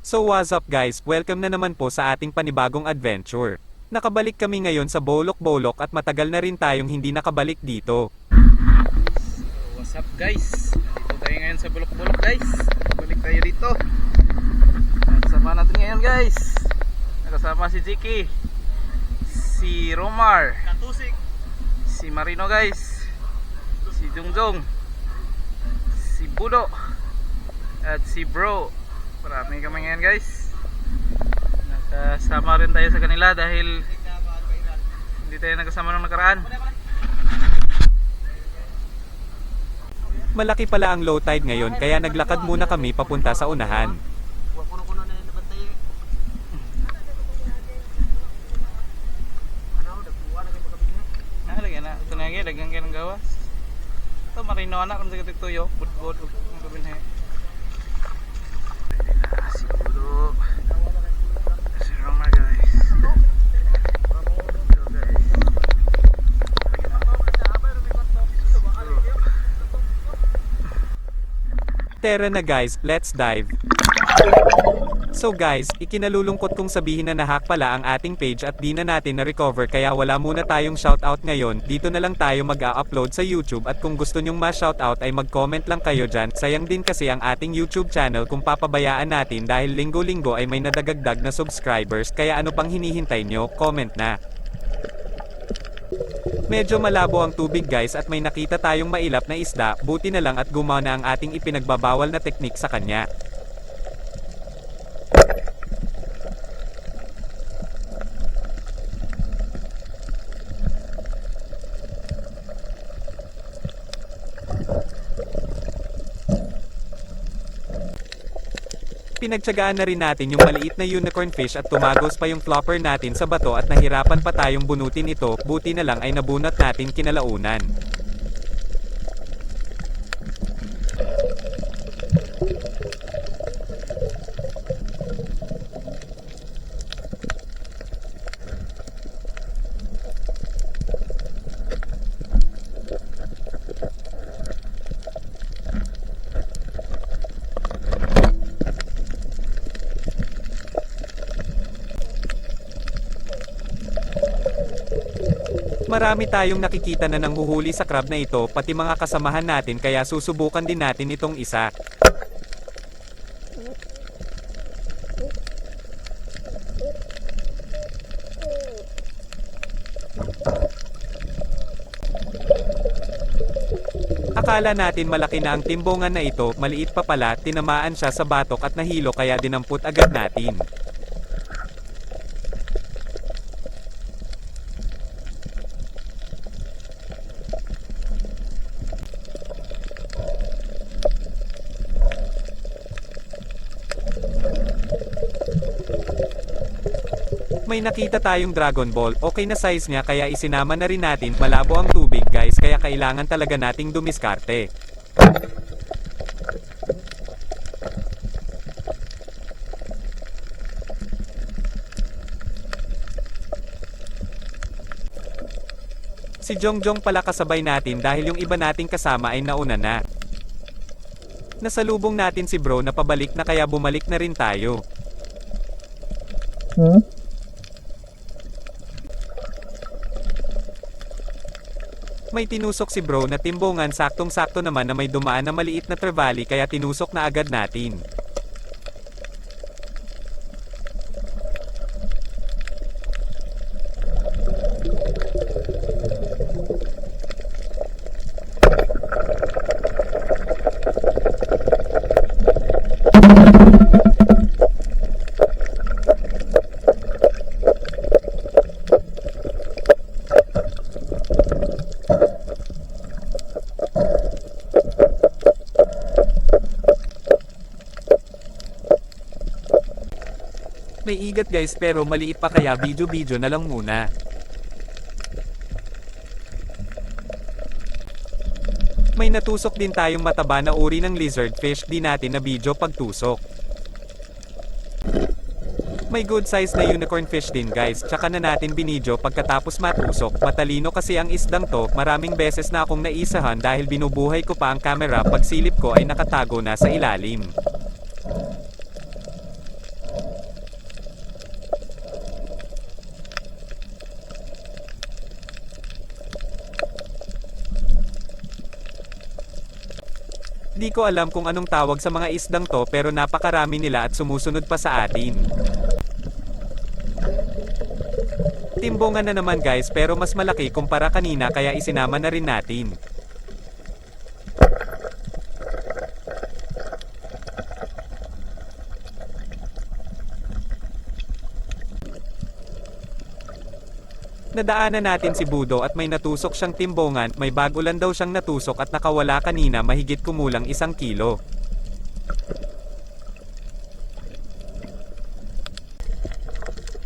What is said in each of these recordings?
So what's up guys, welcome na naman po sa ating panibagong adventure. Nakabalik kami ngayon sa Bolok-Bolok at matagal na rin tayong hindi nakabalik dito. What's up guys? Dito tayo ngayon sa Bolok-Bolok guys. Balik tayo dito. Kasama natin ngayon guys. Nakasama si Jiki, si Romar, si Marino guys, si Jungjong, si Budo, at si Bro. Marami kami ngayon guys. Nakasama rin tayo sa kanila dahil hindi tayo nagkasama nung nakaraan. Malaki pala ang low tide ngayon kaya naglakad muna kami papunta sa unahan. Lagyan na, ito na lagi, lagyan kayo ng gawas. Ito marino anak, kung sige tuyo, budbud, ang gabin he. Si Budo, si Roma guys. Tara na guys, let's dive. So guys, ikinalulungkot kong sabihin na nahack pala ang ating page at di na natin na-recover kaya wala muna tayong shoutout ngayon. Dito na lang tayo mag-a-upload sa YouTube at kung gusto nyong ma-shoutout ay mag-comment lang kayo dyan. Sayang din kasi ang ating YouTube channel kung papabayaan natin dahil linggo-linggo ay may nadagagdag na subscribers kaya ano pang hinihintay nyo, comment na. Medyo malabo ang tubig guys at may nakita tayong mailap na isda, buti na lang at gumana ang ating ipinagbabawal na teknik sa kanya. Pinagtiyagaan na rin natin yung maliit na unicorn fish at tumagos pa yung flopper natin sa bato at nahirapan pa tayong bunutin ito, buti na lang ay nabunot natin kinalaunan. Marami tayong nakikita na nanghuhuli sa crab na ito pati mga kasamahan natin kaya susubukan din natin itong isa. Akala natin malaki na ang timbongan na ito, maliit pa pala, tinamaan siya sa batok at nahilo kaya dinampot agad natin. May nakita tayong Dragon Ball, okay na size niya kaya isinama na rin natin, malabo ang tubig guys kaya kailangan talaga nating dumiskarte. Si Jongjong pala kasabay natin dahil yung iba nating kasama ay nauna na. Nasalubong natin si Bro na pabalik na kaya bumalik na rin tayo. May tinusok si Bro na timbongan, saktong-sakto naman na may dumaan na maliit na trevally kaya tinusok na agad natin. May igat guys pero maliit pa kaya video na lang muna. May natusok din tayong mataba na uri ng lizard fish, di natin na video pagtusok. May good size na unicorn fish din guys, tsaka na natin binidyo pagkatapos matusok. Matalino kasi ang isdang to, maraming beses na akong naisahan dahil binubuhay ko pa ang camera, pagsilip ko ay nakatago na sa ilalim. Di ko alam kung anong tawag sa mga isdang to pero napakarami nila at sumusunod pa sa atin. Timbongan na naman guys pero mas malaki kumpara kanina kaya isinama na rin natin. Nadaanan natin si Budo at may natusok siyang timbongan, may bago lang daw siyang natusok at nakawala kanina mahigit kumulang 1 kilo.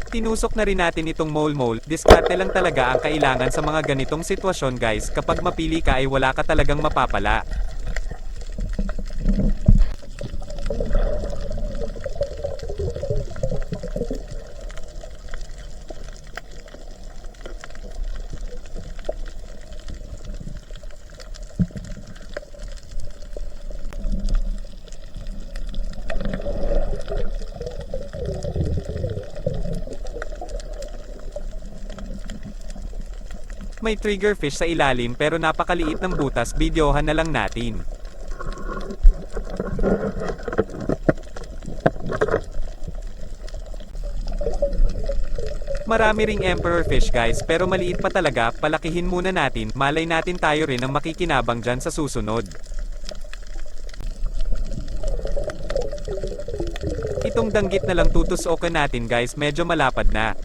Tinusok na rin natin itong mole-mole, diskarte lang talaga ang kailangan sa mga ganitong sitwasyon guys, kapag mapili ka ay wala ka talagang mapapala. May triggerfish sa ilalim pero napakaliit ng butas, videohan na lang natin. Marami ring emperor fish guys pero maliit pa talaga, palakihin muna natin, malay natin tayo rin ang makikinabang dyan sa susunod. Itong danggit na lang tutusokan natin guys, medyo malapad na.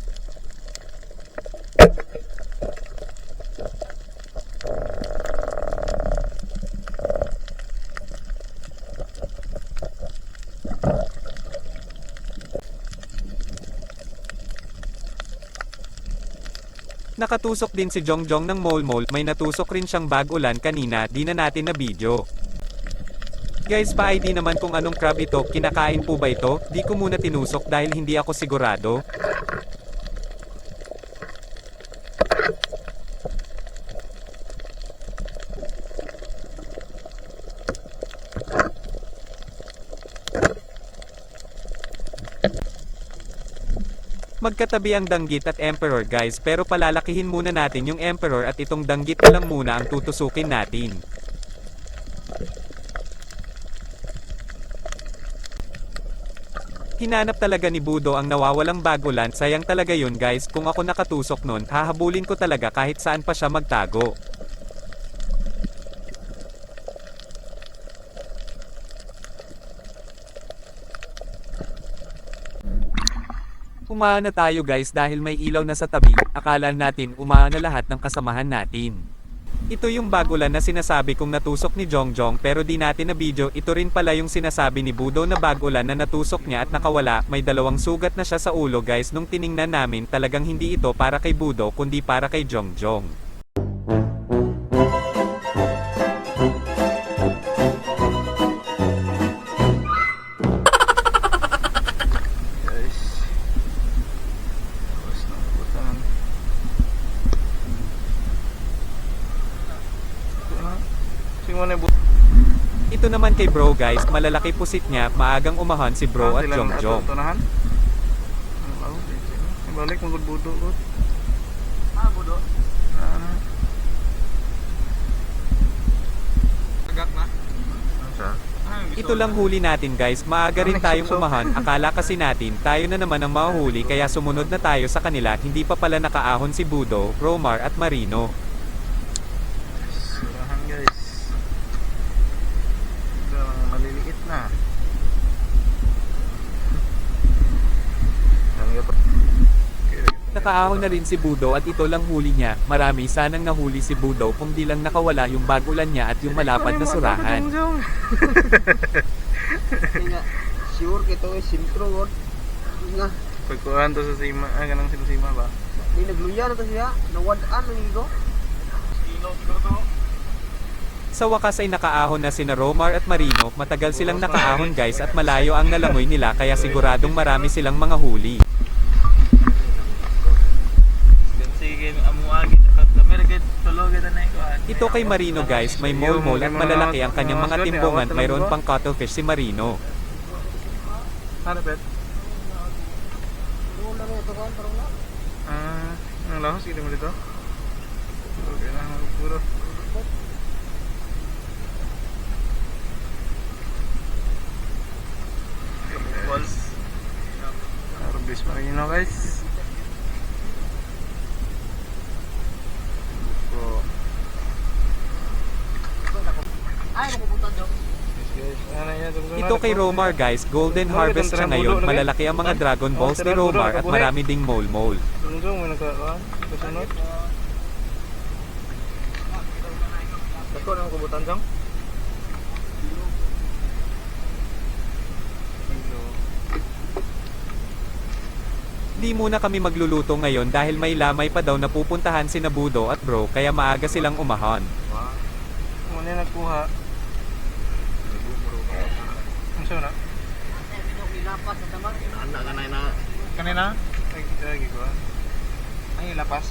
Nakatusok din si Jongjong ng mole-mole, may natusok rin siyang bag-ulan kanina, di na natin na video. Guys, pa-ID naman kung anong crab ito, kinakain po ba ito? Di ko muna tinusok dahil hindi ako sigurado. Magkatabi ang danggit at emperor guys pero palalakihin muna natin yung emperor at itong danggit na lang muna ang tutusukin natin. Hinanap talaga ni Budo ang nawawalang bagulan, sayang talaga yun guys, kung ako nakatusok nun, hahabulin ko talaga kahit saan pa siya magtago. Umahan na tayo guys dahil may ilaw na sa tabi, akala natin umahan na lahat ng kasamahan natin. Ito yung bagulan na sinasabi kong natusok ni Jongjong pero di natin na video, ito rin pala yung sinasabi ni Budo na bagulan na natusok niya at nakawala, may 2 sugat na siya sa ulo guys, nung tiningnan namin talagang hindi ito para kay Budo kundi para kay Jongjong. Ito naman kay bro guys, malalaki pusit niya, maagang umahan si bro at Jongjong. Balik mo Budo. Budo. Agak na. Ito lang huli natin guys, maaga rin tayong umahan, akala kasi natin tayo na naman ang mahuli kaya sumunod na tayo sa kanila, hindi pa pala nakaahon si Budo, Romar at Marino. Na. Nakaahon na rin si Budo at ito lang huli niya, marami sanang nahuli si Budo kung di lang nakawala yung bagulan niya at yung malapad na surahan. Sure kito ay sintro god. Nga. Pagkuhan to sa sima, ganang sima ba? Di nagluya na to siya, nawadaan ng igo. Ilaw siguro to. Sa wakas ay nakaahon na sina Romar at Marino, matagal silang nakaahon guys at malayo ang nalangoy nila kaya siguradong marami silang mga huli. Ito kay Marino guys, may mole-mole at malalaki ang kanyang mga timbungan, mayroon pang cuttlefish si Marino. Ano bet? Ang lahos kita mo dito? Okay na, siguro. Ito kay Romar guys, golden harvest siya ngayon, malalaki ang mga Dragon Balls ni Romar at marami ding mole. Tunggong may nagkakaan. Kasunod. Dako na ang kubutan dyan. Di muna kami magluluto ngayon dahil may lamay pa daw na pupuntahan si Budo at bro kaya maaga silang umahon. Muna nagkuha. Ang siya na? Kanina? Ay, gagawa. Ay, lapas.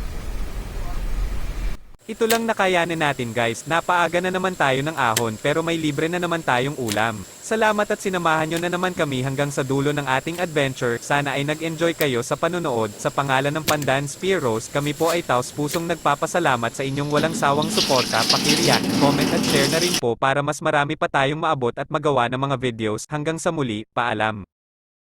Ito lang nakayanin natin guys, napaaga na naman tayo ng ahon pero may libre na naman tayong ulam. Salamat at sinamahan nyo na naman kami hanggang sa dulo ng ating adventure, sana ay nag-enjoy kayo sa panonood. Sa pangalan ng Pandan Spearos, kami po ay taos pusong nagpapasalamat sa inyong walang sawang suporta, paki-react, comment at share na rin po para mas marami pa tayong maabot at magawa ng mga videos. Hanggang sa muli, paalam.